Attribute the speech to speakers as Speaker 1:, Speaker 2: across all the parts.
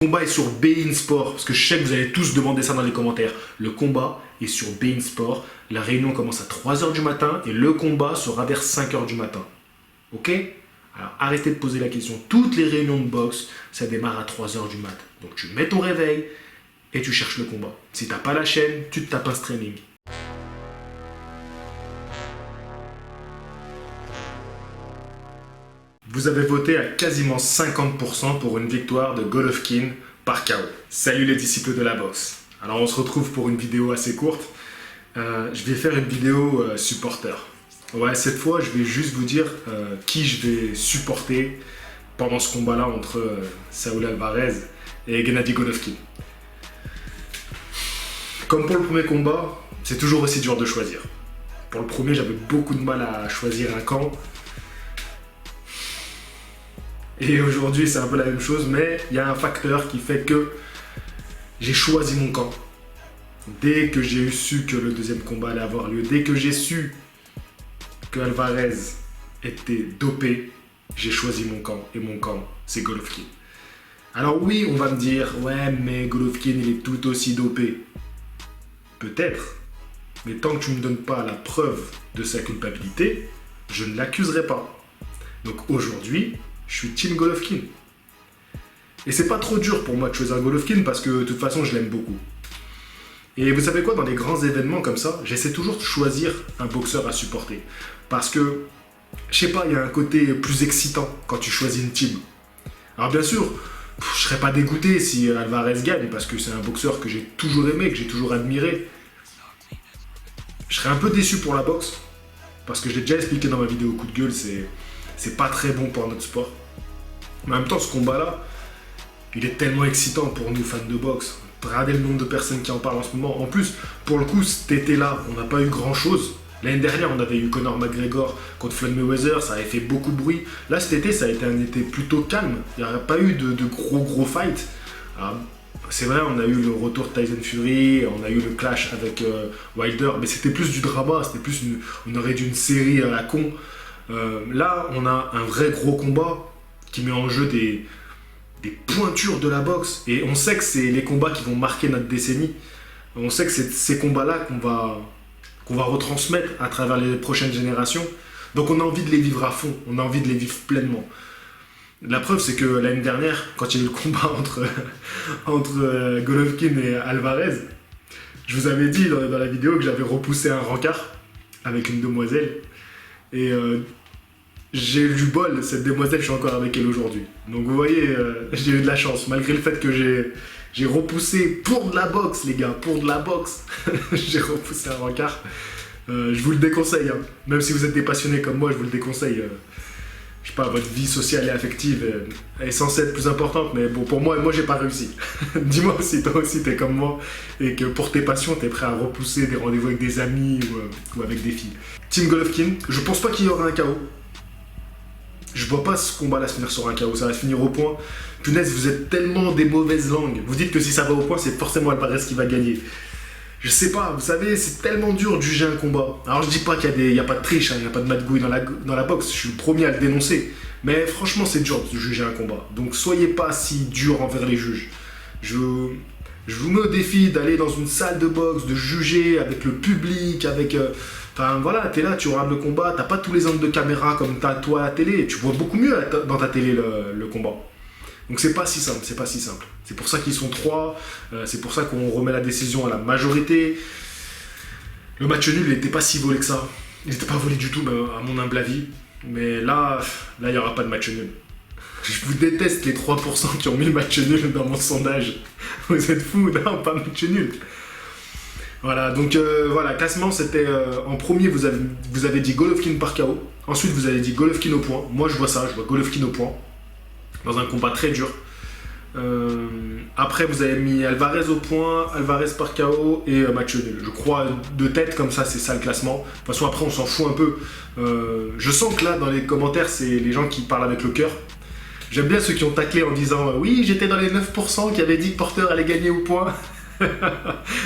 Speaker 1: Le combat est sur Bein Sport, parce que je sais que vous allez tous demander ça dans les commentaires. Le combat est sur Bein Sport. La réunion commence à 3h du matin et le combat sera vers 5h du matin. Ok? Alors arrêtez de poser la question. Toutes les réunions de boxe, ça démarre à 3h du matin. Donc tu mets ton réveil et tu cherches le combat. Si t'as pas la chaîne, tu te tapes un streaming. Vous avez voté à quasiment 50% pour une victoire de Golovkin par KO. Salut les disciples de la boxe. Alors on se retrouve pour une vidéo assez courte. Je vais faire une vidéo supporter. Ouais, cette fois je vais juste vous dire qui je vais supporter pendant ce combat-là entre Saúl Alvarez et Gennady Golovkin. Comme pour le premier combat, c'est toujours aussi dur de choisir. Pour le premier, j'avais beaucoup de mal à choisir un camp. Et aujourd'hui, c'est un peu la même chose, mais il y a un facteur qui fait que j'ai choisi mon camp. Dès que j'ai su que le deuxième combat allait avoir lieu, dès que j'ai su que Alvarez était dopé, j'ai choisi mon camp. Et mon camp, c'est Golovkin. Alors oui, on va me dire, ouais, mais Golovkin, il est tout aussi dopé. Peut-être, mais tant que tu ne me donnes pas la preuve de sa culpabilité, je ne l'accuserai pas. Donc aujourd'hui, je suis team Golovkin. Et c'est pas trop dur pour moi de choisir Golovkin parce que de toute façon je l'aime beaucoup. Et vous savez quoi, dans des grands événements comme ça, j'essaie toujours de choisir un boxeur à supporter. Parce que, je sais pas, il y a un côté plus excitant quand tu choisis une team. Alors bien sûr, je serais pas dégoûté si Alvarez gagne parce que c'est un boxeur que j'ai toujours aimé, que j'ai toujours admiré. Je serais un peu déçu pour la boxe. Parce que je l'ai déjà expliqué dans ma vidéo coup de gueule, c'est pas très bon pour notre sport. Mais en même temps, ce combat-là, il est tellement excitant pour nous fans de boxe. Regardez le nombre de personnes qui en parlent en ce moment. En plus, pour le coup, cet été-là, on n'a pas eu grand-chose. L'année dernière, on avait eu Conor McGregor contre Floyd Mayweather, ça avait fait beaucoup de bruit. Là, cet été, ça a été un été plutôt calme. Il n'y a pas eu de gros fights. C'est vrai, on a eu le retour de Tyson Fury, on a eu le clash avec Wilder, mais c'était plus du drama, c'était plus on aurait dû une série à la con. Là, on a un vrai gros combat qui met en jeu des pointures de la boxe. Et on sait que c'est les combats qui vont marquer notre décennie. On sait que c'est ces combats-là qu'on va retransmettre à travers les prochaines générations. Donc on a envie de les vivre à fond, on a envie de les vivre pleinement. La preuve, c'est que l'année dernière, quand il y a eu le combat entre Golovkin et Alvarez, je vous avais dit dans la vidéo que j'avais repoussé un rencard avec une demoiselle. Et j'ai eu du bol, cette demoiselle, je suis encore avec elle aujourd'hui. Donc vous voyez, j'ai eu de la chance, malgré le fait que j'ai repoussé pour de la boxe, les gars, pour de la boxe. J'ai repoussé un rencard. Je vous le déconseille, hein. Même si vous êtes des passionnés comme moi, je vous le déconseille. Je sais pas, votre vie sociale et affective est censée être plus importante, mais bon, pour moi j'ai pas réussi. Dis-moi si toi aussi t'es comme moi et que pour tes passions, t'es prêt à repousser des rendez-vous avec des amis ou avec des filles. Team Golovkin, je pense pas qu'il y aura un KO. Je vois pas ce combat-là se finir sur un KO, ça va se finir au point. Punaise, vous êtes tellement des mauvaises langues. Vous dites que si ça va au point, c'est forcément Alvarez qui va gagner. Je sais pas, vous savez, c'est tellement dur de juger un combat. Alors je dis pas qu'il y a pas de triche, il n'y a pas de magouille dans la boxe, je suis le premier à le dénoncer. Mais franchement, c'est dur de juger un combat. Donc soyez pas si dur envers les juges. Je vous mets au défi d'aller dans une salle de boxe, de juger avec le public, avec... Enfin voilà, t'es là, tu regardes le combat, t'as pas tous les angles de caméra comme t'as toi à la télé, tu vois beaucoup mieux dans ta télé le combat. Donc c'est pas si simple, c'est pas si simple. C'est pour ça qu'ils sont 3, c'est pour ça qu'on remet la décision à la majorité. Le match nul, il n'était pas si volé que ça. Il n'était pas volé du tout, à mon humble avis. Mais là, il n'y aura pas de match nul. Je vous déteste les 3% qui ont mis le match nul dans mon sondage. Vous êtes fous, non, pas match nul. Voilà, donc voilà, classement, c'était... en premier, vous avez dit Golovkin par KO. Ensuite, vous avez dit Golovkin au point. Moi, je vois ça, je vois Golovkin au point. Dans un combat très dur. Après, vous avez mis Alvarez au point, Alvarez par KO et match nul. Je crois de tête, comme ça, c'est ça le classement. De toute façon, après, on s'en fout un peu. Je sens que là, dans les commentaires, c'est les gens qui parlent avec le cœur. J'aime bien ceux qui ont taclé en disant oui, j'étais dans les 9% qui avaient dit que Porter allait gagner au point.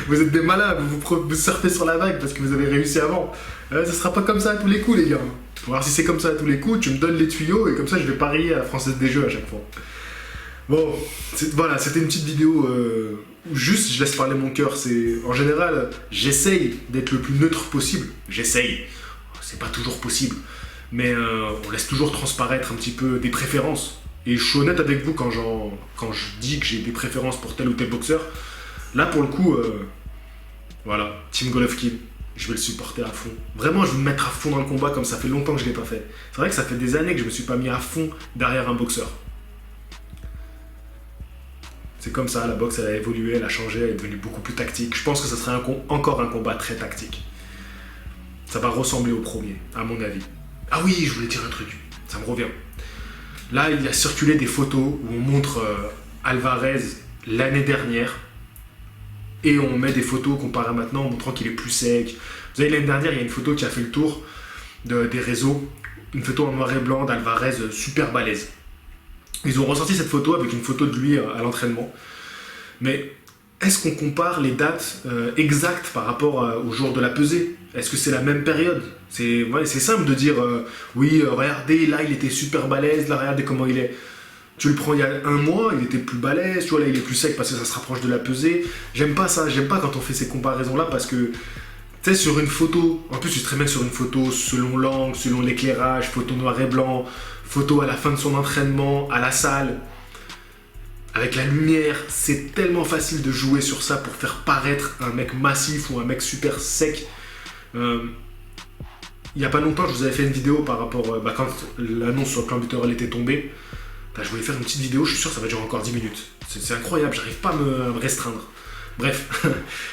Speaker 1: Vous êtes des malins, vous surfez sur la vague parce que vous avez réussi avant. Ça sera pas comme ça à tous les coups, les gars. Alors si c'est comme ça à tous les coups, tu me donnes les tuyaux et comme ça je vais parier à la Française des Jeux à chaque fois. Bon, voilà, c'était une petite vidéo où juste je laisse parler mon cœur. En général, j'essaye d'être le plus neutre possible. J'essaye. C'est pas toujours possible. Mais on laisse toujours transparaître un petit peu des préférences. Et je suis honnête avec vous quand je dis que j'ai des préférences pour tel ou tel boxeur. Là, pour le coup, voilà, Team Golovkin, je vais le supporter à fond. Vraiment, je vais me mettre à fond dans le combat comme ça fait longtemps que je ne l'ai pas fait. C'est vrai que ça fait des années que je me suis pas mis à fond derrière un boxeur. C'est comme ça, la boxe elle a évolué, elle a changé, elle est devenue beaucoup plus tactique. Je pense que ça serait encore un combat très tactique. Ça va ressembler au premier, à mon avis. Ah oui, je voulais dire un truc, ça me revient. Là, il a circulé des photos où on montre Alvarez l'année dernière et on met des photos comparées à maintenant en montrant qu'il est plus sec. Vous savez, l'année dernière, il y a une photo qui a fait le tour des réseaux, une photo en noir et blanc d'Alvarez super balèze. Ils ont ressorti cette photo avec une photo de lui à l'entraînement. Mais est-ce qu'on compare les dates exactes par rapport au jour de la pesée? Est-ce que c'est la même période? C'est simple de dire oui, regardez, là il était super balèze, là regardez comment il est. Tu le prends il y a un mois, il était plus balèze, tu vois, là il est plus sec parce que ça se rapproche de la pesée. J'aime pas ça, j'aime pas quand on fait ces comparaisons-là parce que, tu sais, sur une photo, en plus tu te remets sur une photo selon l'angle, selon l'éclairage, photo noir et blanc, photo à la fin de son entraînement, à la salle, avec la lumière, c'est tellement facile de jouer sur ça pour faire paraître un mec massif ou un mec super sec. Il n'y a pas longtemps, je vous avais fait une vidéo par rapport, quand l'annonce sur le clan Buterol était tombée. Je voulais faire une petite vidéo, je suis sûr que ça va durer encore 10 minutes. C'est incroyable, j'arrive pas à me restreindre. Bref,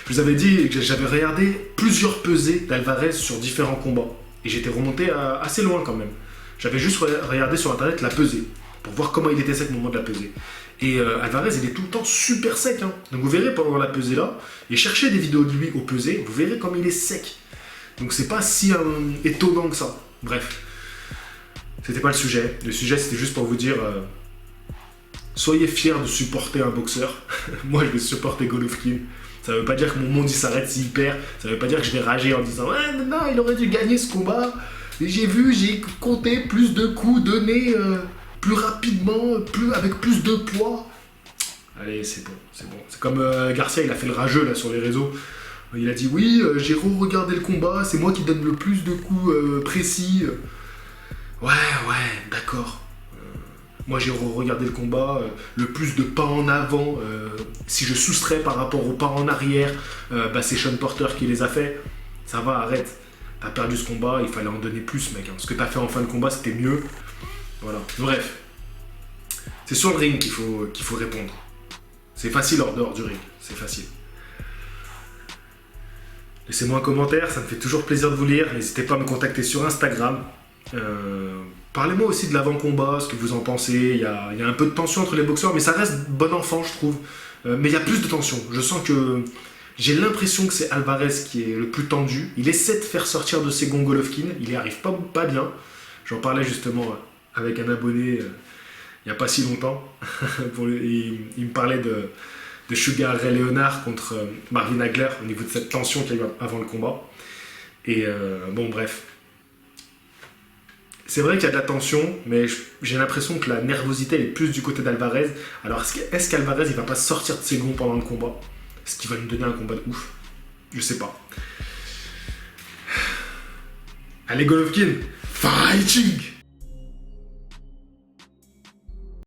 Speaker 1: je vous avais dit que j'avais regardé plusieurs pesées d'Alvarez sur différents combats. Et j'étais remonté assez loin quand même. J'avais juste regardé sur internet la pesée, pour voir comment il était sec au moment de la pesée. Et Alvarez, il est tout le temps super sec. Hein. Donc vous verrez pendant la pesée là, et cherchez des vidéos de lui au pesée, vous verrez comme il est sec. Donc c'est pas si étonnant que ça. Bref, c'était pas le sujet. Le sujet c'était juste pour vous dire, soyez fiers de supporter un boxeur. Moi je vais supporter Golovkin. Ça veut pas dire que mon monde il s'arrête s'il perd. Ça veut pas dire que je vais rager en disant ouais non, il aurait dû gagner ce combat. J'ai compté plus de coups donnés plus rapidement, avec plus de poids. Allez, c'est bon, c'est bon. C'est comme Garcia, il a fait le rageux là sur les réseaux. Il a dit oui, j'ai re-regardé le combat, c'est moi qui donne le plus de coups précis. Ouais, d'accord. Moi j'ai regardé le combat, le plus de pas en avant, si je soustrais par rapport aux pas en arrière, c'est Sean Porter qui les a fait. Ça va, arrête. T'as perdu ce combat, il fallait en donner plus, mec. Hein. Ce que t'as fait en fin de combat, c'était mieux. Voilà. Bref. C'est sur le ring qu'il faut répondre. C'est facile hors dehors du ring. C'est facile. Laissez-moi un commentaire, ça me fait toujours plaisir de vous lire. N'hésitez pas à me contacter sur Instagram. Parlez-moi aussi de l'avant-combat, ce que vous en pensez. Il y a un peu de tension entre les boxeurs, mais ça reste bon enfant, je trouve. Mais il y a plus de tension. Je sens que... J'ai l'impression que c'est Alvarez qui est le plus tendu. Il essaie de faire sortir de ses gonds Golovkin. Il n'y arrive pas bien. J'en parlais justement avec un abonné il n'y a pas si longtemps. Il me parlait de Sugar Ray Leonard contre Marvin Hagler au niveau de cette tension qu'il y a eu avant le combat. Et bon, bref. C'est vrai qu'il y a de la tension, mais j'ai l'impression que la nervosité elle est plus du côté d'Alvarez. Alors, est-ce qu'Alvarez il va pas sortir de ses gonds pendant le combat? Est-ce qu'il va nous donner un combat de ouf? Je sais pas. Allez Golovkin, fighting!